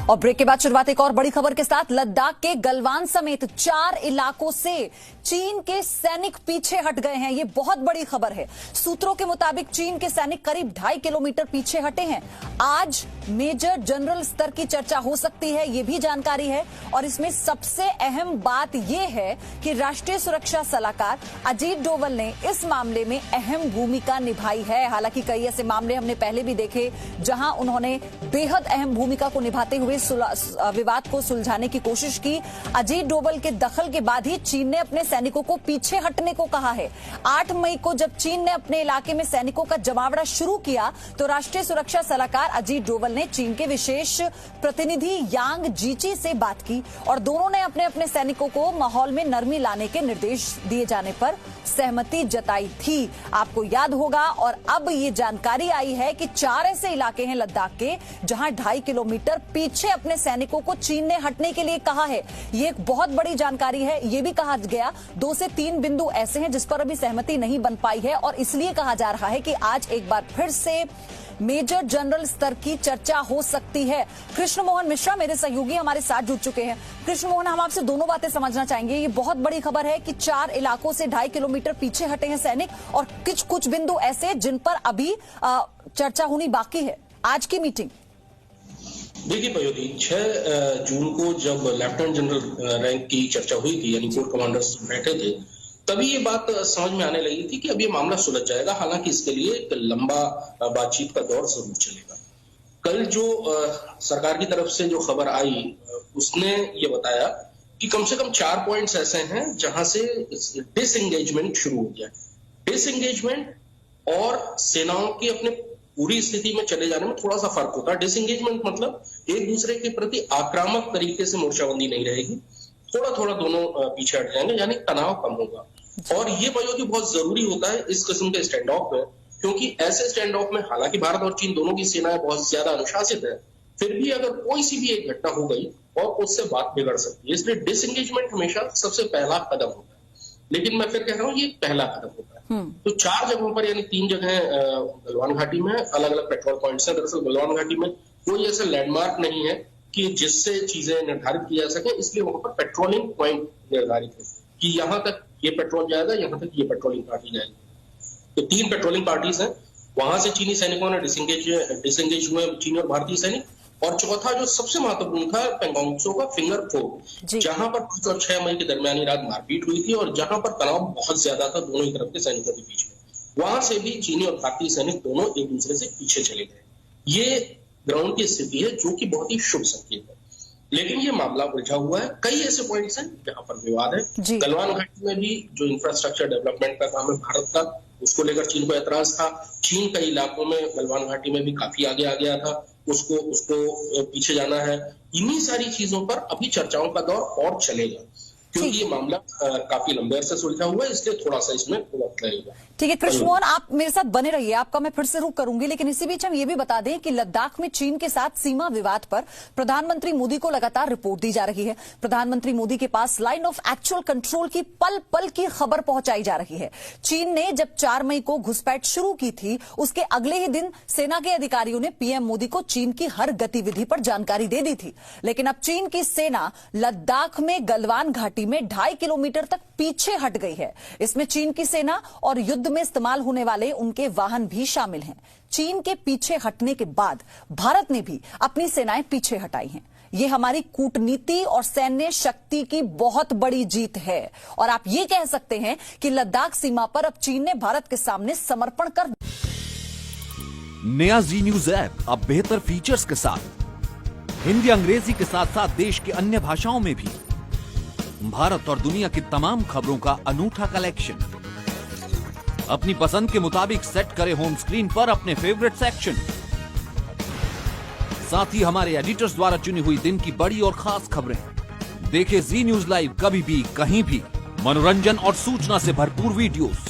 और ब्रेक के बाद शुरुआत एक और बड़ी खबर के साथ। लद्दाख के गलवान समेत 4 इलाकों से चीन के सैनिक पीछे हट गए हैं। ये बहुत बड़ी खबर है। सूत्रों के मुताबिक चीन के सैनिक करीब 2.5 किलोमीटर पीछे हटे हैं। आज मेजर जनरल स्तर की चर्चा हो सकती है, ये भी जानकारी है। और इसमें सबसे अहम बात यह है कि राष्ट्रीय सुरक्षा सलाहकार अजीत डोवल ने इस मामले में अहम भूमिका निभाई है। हालांकि कई ऐसे मामले हमने पहले भी देखे जहां उन्होंने बेहद अहम भूमिका को निभाते हुए विवाद को सुलझाने की कोशिश की। अजीत डोवल के दखल के बाद ही चीन ने अपने सैनिकों को पीछे हटने को कहा है। 8 मई को जब चीन ने अपने इलाके में सैनिकों का जमावड़ा शुरू किया तो राष्ट्रीय सुरक्षा सलाहकार अजीत डोवल ने चीन के विशेष प्रतिनिधि यांग जीची से बात की और दोनों ने अपने अपने सैनिकों को माहौल में नरमी लाने के निर्देश दिए जाने पर सहमति जताई थी। आपको याद होगा। और अब ये जानकारी आई है कि 4 ऐसे इलाके हैं लद्दाख के जहां 2.5 किलोमीटर पीछे अपने सैनिकों को चीन ने हटने के लिए कहा है। ये एक बहुत बड़ी जानकारी है। ये भी कहा गया 2 से 3 बिंदु ऐसे हैं जिस पर अभी सहमति नहीं बन पाई है और इसलिए कहा जा रहा है कि आज एक बार फिर से मेजर जनरल स्तर की चर्चा हो सकती है। कृष्ण मोहन मिश्रा मेरे सहयोगी हमारे साथ जुड़ चुके हैं। कृष्ण मोहन, हम आपसे दोनों बातें समझना चाहेंगे। ये बहुत बड़ी खबर है कि 4 इलाकों से 2.5 किलोमीटर पीछे हटे हैं सैनिक और कुछ बिंदु ऐसे जिन पर अभी चर्चा होनी बाकी है। आज की मीटिंग देखिए पयोधी, 6 जून को जब लेफ्टिनेंट जनरल रैंक की चर्चा हुई थी, यानी कोर कमांडर्स बैठे थे, तभी ये बात समझ में आने लगी थी कि अब ये मामला सुलझ जाएगा। हालांकि इसके लिए एक लंबा बातचीत का दौर जरूर चलेगा। कल जो सरकार की तरफ से जो खबर आई उसने ये बताया कि कम से कम 4 पॉइंट्स ऐसे हैं जहां से डिसएंगेजमेंट शुरू हो गया। डिसएंगेजमेंट और सेनाओं की अपने पूरी स्थिति में चले जाने में थोड़ा सा फर्क होता है। डिसएंगेजमेंट मतलब एक दूसरे के प्रति आक्रामक तरीके से मोर्चाबंदी नहीं रहेगी, थोड़ा थोड़ा दोनों पीछे हट जाएंगे, यानी तनाव कम होगा। और ये पयोधी बहुत जरूरी होता है इस किस्म के स्टैंड ऑफ में, क्योंकि ऐसे स्टैंड ऑफ में हालांकि भारत और चीन दोनों की सेनाएं बहुत ज्यादा अनुशासित है, फिर भी अगर कोई सी भी एक घटना हो गई और उससे बात बिगड़ सकती है। इसलिए डिसएंगेजमेंट हमेशा सबसे पहला कदम होता है। लेकिन मैं फिर कह रहा हूँ ये पहला कदम होता है। तो 4 जगहों पर, यानी 3 जगह गलवान घाटी में अलग अलग पेट्रोल पॉइंट्स हैं। दरअसल गलवान घाटी में कोई ऐसा लैंडमार्क नहीं है कि जिससे चीजें निर्धारित की जा सके, इसलिए वहां पर पेट्रोलिंग पॉइंट निर्धारित है कि यहां तक ये पेट्रोल जाएगा, यहां तक ये पेट्रोलिंग पार्टी जाएगी। तो 3 पेट्रोलिंग पार्टीज हैं। वहां से चीनी सैनिकों ने डिसएंगेज हुए, चीनी और भारतीय सैनिक। और चौथा जो सबसे महत्वपूर्ण था, पेंगोंग त्सो का फिंगर फोर, जहां पर 5 और 6 मई की दरमियानी रात मारपीट हुई थी और जहां पर तनाव बहुत ज्यादा था दोनों ही तरफ के सैनिकों के बीच में। वहां से भी चीनी और भारतीय सैनिक दोनों एक दूसरे से पीछे चले गए। ये ग्राउंड की स्थिति है जो कि बहुत ही शुभ संकेत है। लेकिन ये मामला उलझा हुआ है। कई ऐसे पॉइंट्स हैं जहां पर विवाद है। गलवान घाटी में भी जो इंफ्रास्ट्रक्चर डेवलपमेंट का काम है भारत का, उसको लेकर चीन को ऐतराज था। चीन कई इलाकों में गलवान घाटी में भी काफी आगे आ गया था, उसको पीछे जाना है। इन्हीं सारी चीजों पर अभी चर्चाओं का दौर और चलेगा, क्योंकि ये मामला काफी लंबे अरसे से उलझा हुआ है, इसलिए थोड़ा सा इसमें वक्त लगेगा। ठीक है कृष्ण मोहन, आप मेरे साथ बने रहिए, आपका मैं फिर से रुख करूंगी। लेकिन इसी बीच हम ये भी बता दें कि लद्दाख में चीन के साथ सीमा विवाद पर प्रधानमंत्री मोदी को लगातार रिपोर्ट दी जा रही है। प्रधानमंत्री मोदी के पास लाइन ऑफ एक्चुअल कंट्रोल की पल पल की खबर पहुंचाई जा रही है। चीन ने जब 4 मई को घुसपैठ शुरू की थी, उसके अगले ही दिन सेना के अधिकारियों ने पीएम मोदी को चीन की हर गतिविधि पर जानकारी दे दी थी। लेकिन अब चीन की सेना लद्दाख में गलवान घाटी में 2.5 किलोमीटर तक पीछे हट गई है। इसमें चीन की सेना और युद्ध में इस्तेमाल होने वाले उनके वाहन भी शामिल हैं। चीन के पीछे हटने के बाद भारत ने भी अपनी सेनाएं पीछे हटाई हैं। ये हमारी कूटनीति और सैन्य शक्ति की बहुत बड़ी जीत है और आप ये कह सकते हैं कि लद्दाख सीमा पर अब चीन ने भारत के सामने समर्पण कर। नया जी न्यूज ऐप अब बेहतर फीचर्स के साथ हिंदी अंग्रेजी के साथ साथ देश की अन्य भाषाओं में भी भारत और दुनिया की तमाम खबरों का अनूठा कलेक्शन। अपनी पसंद के मुताबिक सेट करें होम स्क्रीन पर अपने फेवरेट सेक्शन। साथ ही हमारे एडिटर्स द्वारा चुनी हुई दिन की बड़ी और खास खबरें। देखें जी न्यूज लाइव कभी भी कहीं भी। मनोरंजन और सूचना से भरपूर वीडियोस,